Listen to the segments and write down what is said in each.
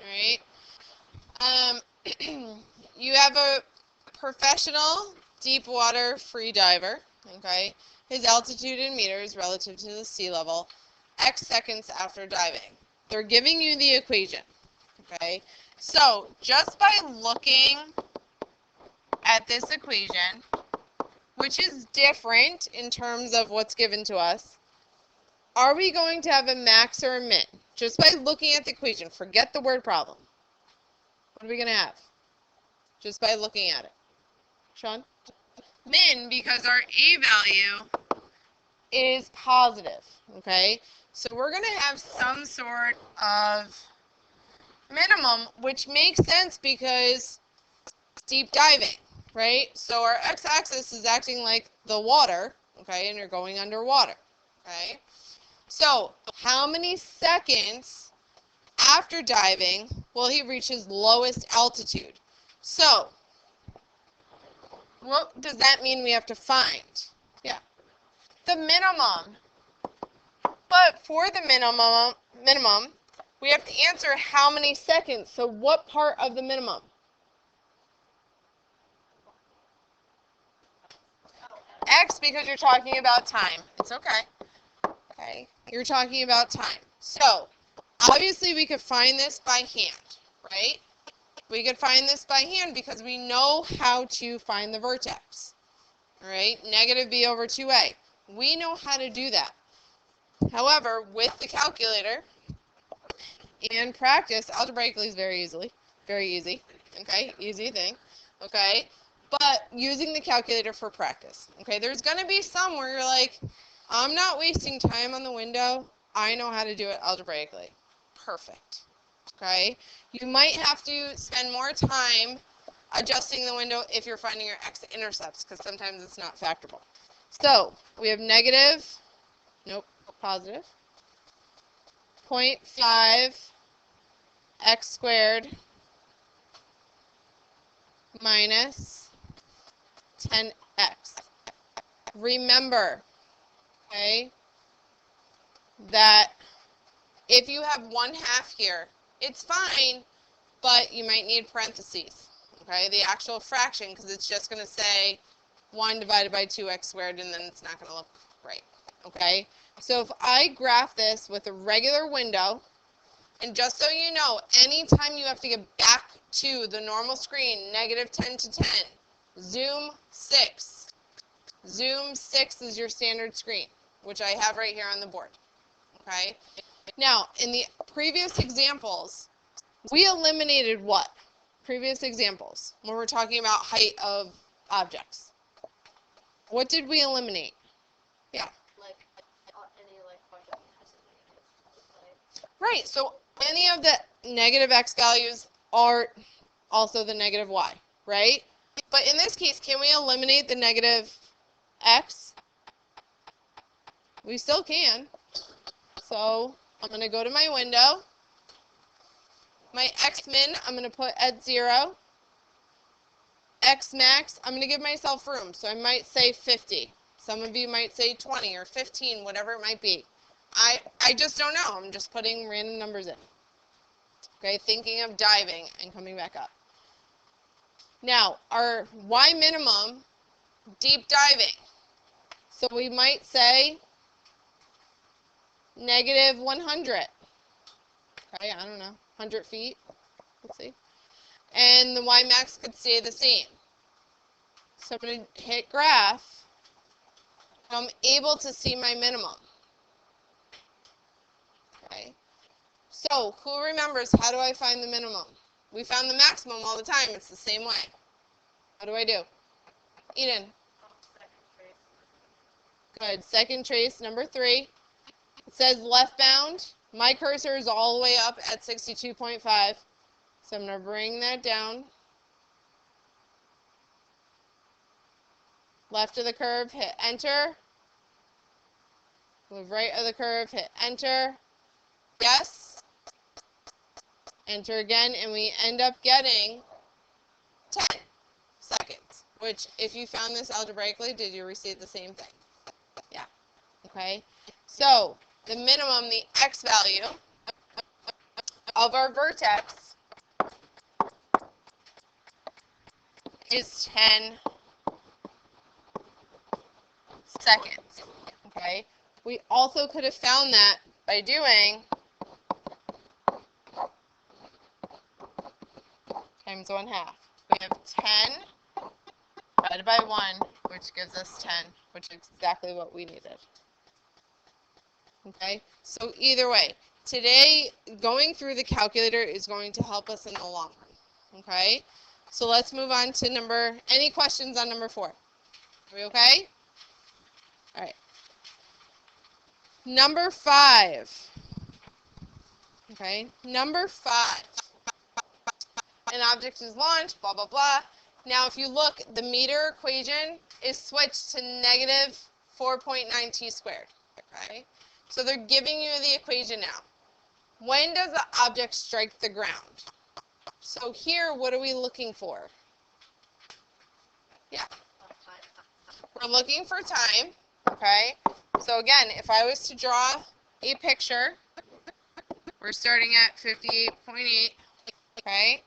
right? You have a professional deep water free diver, okay? His altitude in meters relative to the sea level, X seconds after diving. They're giving you the equation, okay? So just by looking at this equation, which is different in terms of what's given to us, are we going to have a max or a min? Just by looking at the equation, forget the word problem. What are we going to have? Just by looking at it. Sean? Min, because our A value is positive, okay? So we're going to have some sort of minimum, which makes sense because it's deep diving, right? So our x-axis is acting like the water, okay, and you're going underwater, okay? So how many seconds after diving will he reach his lowest altitude? So what does that mean we have to find? Yeah, the minimum. But for the minimum, we have to answer how many seconds. So what part of the minimum? X, because you're talking about time. It's okay. Okay, you're talking about time. So obviously we could find this by hand, right? We could find this by hand because we know how to find the vertex. All right, negative b over 2a. We know how to do that. However, with the calculator and practice, algebraically is very easy. Okay, easy thing. Okay, but using the calculator for practice. Okay, there's going to be some where you're like, I'm not wasting time on the window. I know how to do it algebraically. Perfect. Okay, you might have to spend more time adjusting the window if you're finding your x-intercepts, because sometimes it's not factorable. So we have negative, positive, 0.5 x squared minus 10x. Remember, okay, that if you have 1/2 here, it's fine, but you might need parentheses, okay, the actual fraction, because it's just going to say 1 divided by 2x squared, and then it's not going to look right, okay? So if I graph this with a regular window, and just so you know, anytime you have to get back to the normal screen, negative 10 to 10, zoom 6. Zoom 6 is your standard screen, which I have right here on the board, okay? Now, in the previous examples, we eliminated what? Previous examples, when we're talking about height of objects. What did we eliminate? Yeah. Right, so any of the negative x values are also the negative y, right? But in this case, can we eliminate the negative x? We still can. So I'm going to go to my window. My x min, I'm going to put at 0. X max, I'm going to give myself room. So I might say 50. Some of you might say 20 or 15, whatever it might be. I just don't know. I'm just putting random numbers in. Okay, thinking of diving and coming back up. Now, our y minimum, deep diving. So we might say negative 100. Okay, I don't know, 100 feet. Let's see. And the y max could stay the same. So I'm going to hit graph. I'm able to see my minimum. Okay. So who remembers, how do I find the minimum? We found the maximum all the time. It's the same way. How do I do? Eden. Good. Second trace, number 3. It says left bound. My cursor is all the way up at 62.5. So I'm going to bring that down. Left of the curve, hit enter. Move right of the curve, hit enter. Yes. Enter again, and we end up getting 10 seconds, which if you found this algebraically, did you receive the same thing? Yeah. Okay. So the minimum, the x value of our vertex is 10 seconds. Okay? We also could have found that by doing times 1/2. We have 10 divided by 1, which gives us 10, which is exactly what we needed. Okay? So either way, today going through the calculator is going to help us in the long run. Okay? So let's move on to any questions on number 4? Are we okay? All right. Number 5. Okay? Number 5. An object is launched, blah, blah, blah. Now, if you look, the meter equation is switched to negative 4.9 t squared. Okay? So they're giving you the equation now. When does the object strike the ground? So here, what are we looking for? Yeah. We're looking for time. Okay? So again, if I was to draw a picture, we're starting at 58.8. Okay?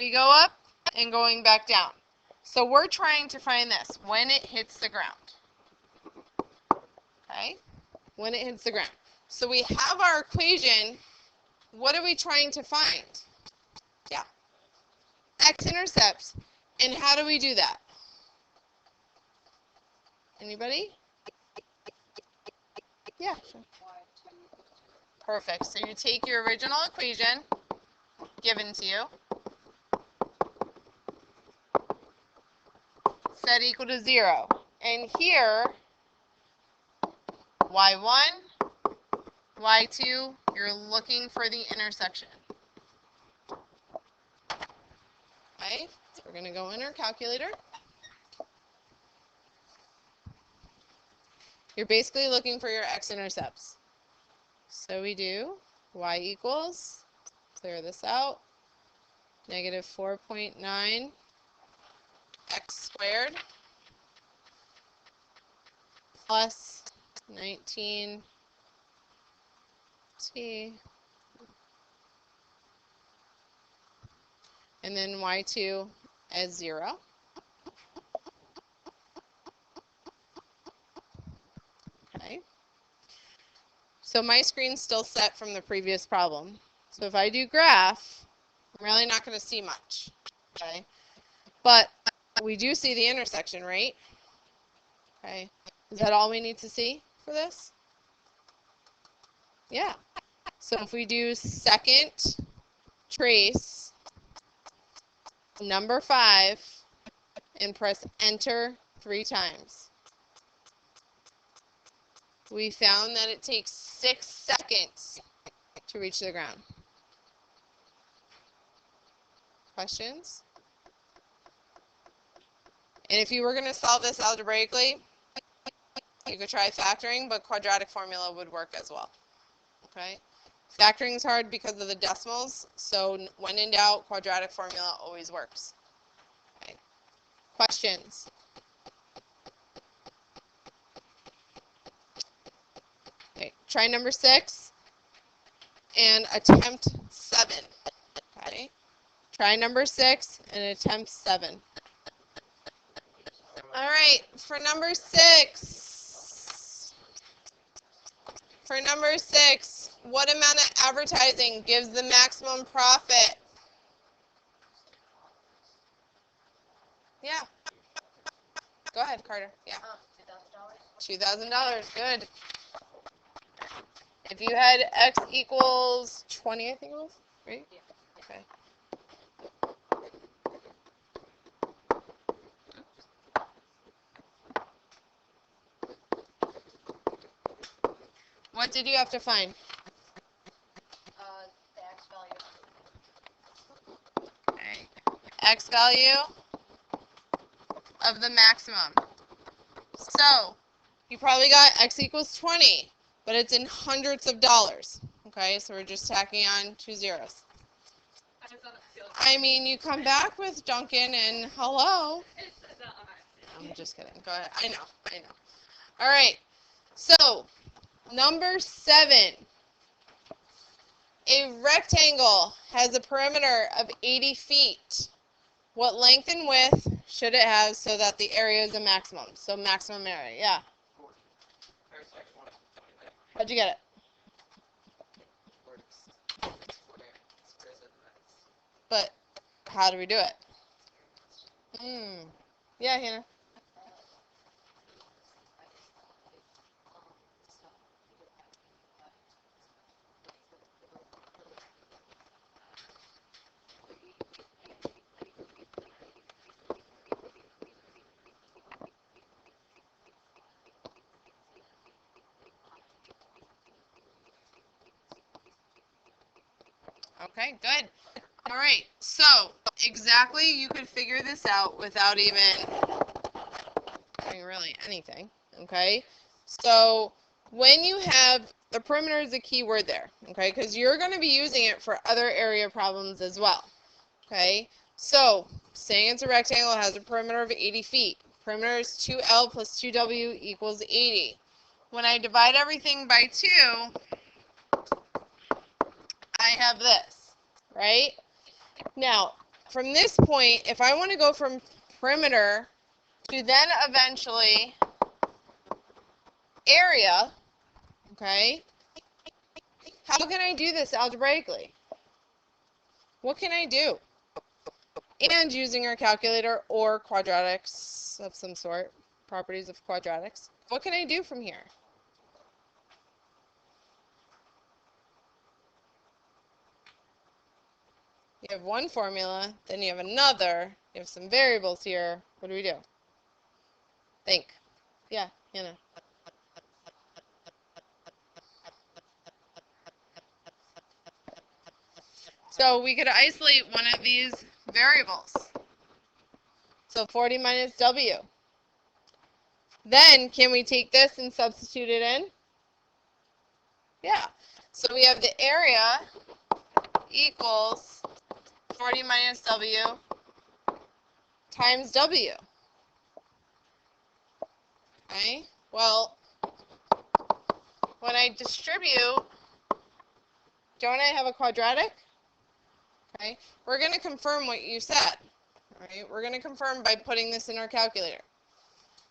We go up and going back down. So we're trying to find this, when it hits the ground. Okay? When it hits the ground. So we have our equation. What are we trying to find? Yeah. X-intercepts. And how do we do that? Anybody? Yeah. Sure. Perfect. So you take your original equation given to you, set equal to 0. And here, y1, y2, you're looking for the intersection. Okay, so we're going to go in our calculator. You're basically looking for your x-intercepts. So we do y equals, clear this out, negative 4.9 x squared plus 19t and then y2 as 0. Okay. So my screen's still set from the previous problem. So if I do graph, I'm really not going to see much. Okay. But we do see the intersection, right? Okay. Is that all we need to see for this? Yeah. So if we do second trace number 5 and press enter 3 times, we found that it takes 6 seconds to reach the ground. Questions? And if you were going to solve this algebraically, you could try factoring, but quadratic formula would work as well. Okay? Factoring is hard because of the decimals, so when in doubt, quadratic formula always works. Okay. Questions? Okay, try number 6 and attempt 7. Okay, try number 6 and attempt 7. All right, for number 6, what amount of advertising gives the maximum profit? Yeah. Go ahead, Carter. Yeah. $2,000. Good. If you had x equals 20, I think it was, right? Yeah. Okay. What did you have to find? The x value. Okay. X value of the maximum. So, you probably got x equals 20, but it's in hundreds of dollars. Okay, so we're just tacking on 2 zeros. I mean, you come back with Duncan and hello. I'm just kidding. Go ahead. I know. All right. So, number 7. A rectangle has a perimeter of 80 feet. What length and width should it have so that the area is a maximum? So maximum area, yeah. How'd you get it? But how do we do it? Yeah, Hannah. Okay, good. All right, so exactly you could figure this out without even doing really anything, okay? So when you have, the perimeter is a key word there, okay? Because you're going to be using it for other area problems as well, okay? So saying it's a rectangle, it has a perimeter of 80 feet. Perimeter is 2L plus 2W equals 80. When I divide everything by 2, I have this, right? Now, from this point, if I want to go from perimeter to then eventually area, okay, how can I do this algebraically? What can I do? And using our calculator or quadratics of some sort, properties of quadratics, what can I do from here? You have one formula, then you have another, you have some variables here. What do we do? Think. Yeah, Hannah. So we could isolate one of these variables. So 40 minus W. Then can we take this and substitute it in? Yeah. So we have the area equals 40 minus W times W. Okay, well, when I distribute, don't I have a quadratic? Okay, we're going to confirm what you said. All right, we're going to confirm by putting this in our calculator.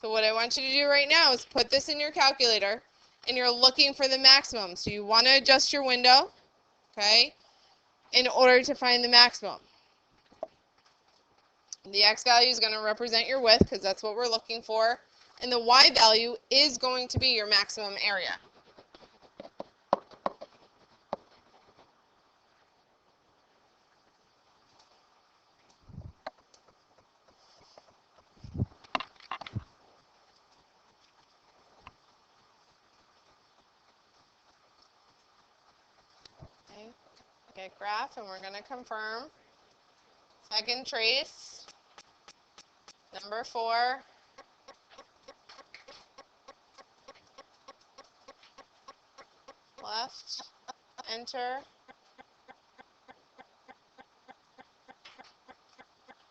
So what I want you to do right now is put this in your calculator, and you're looking for the maximum. So you want to adjust your window, okay, in order to find the maximum. The x value is going to represent your width because that's what we're looking for. And the y value is going to be your maximum area. Okay, get graph, and we're going to confirm. Second trace, number 4. Left, enter.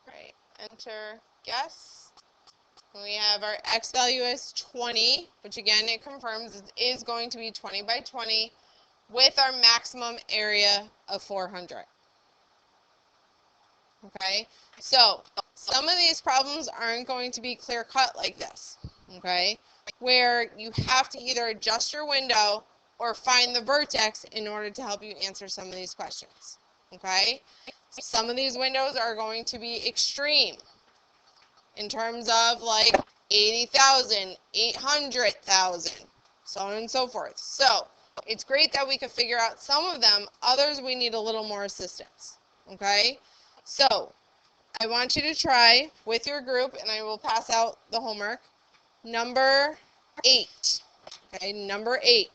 Right, enter, guess. And we have our x value is 20, which again it confirms is going to be 20 by 20 with our maximum area of 400. Okay, so some of these problems aren't going to be clear cut like this, okay, where you have to either adjust your window or find the vertex in order to help you answer some of these questions, okay. Some of these windows are going to be extreme in terms of like 80,000, 800,000, so on and so forth. So it's great that we could figure out some of them. Others we need a little more assistance, okay. So I want you to try with your group, and I will pass out the homework. Number 8. Okay, number 8.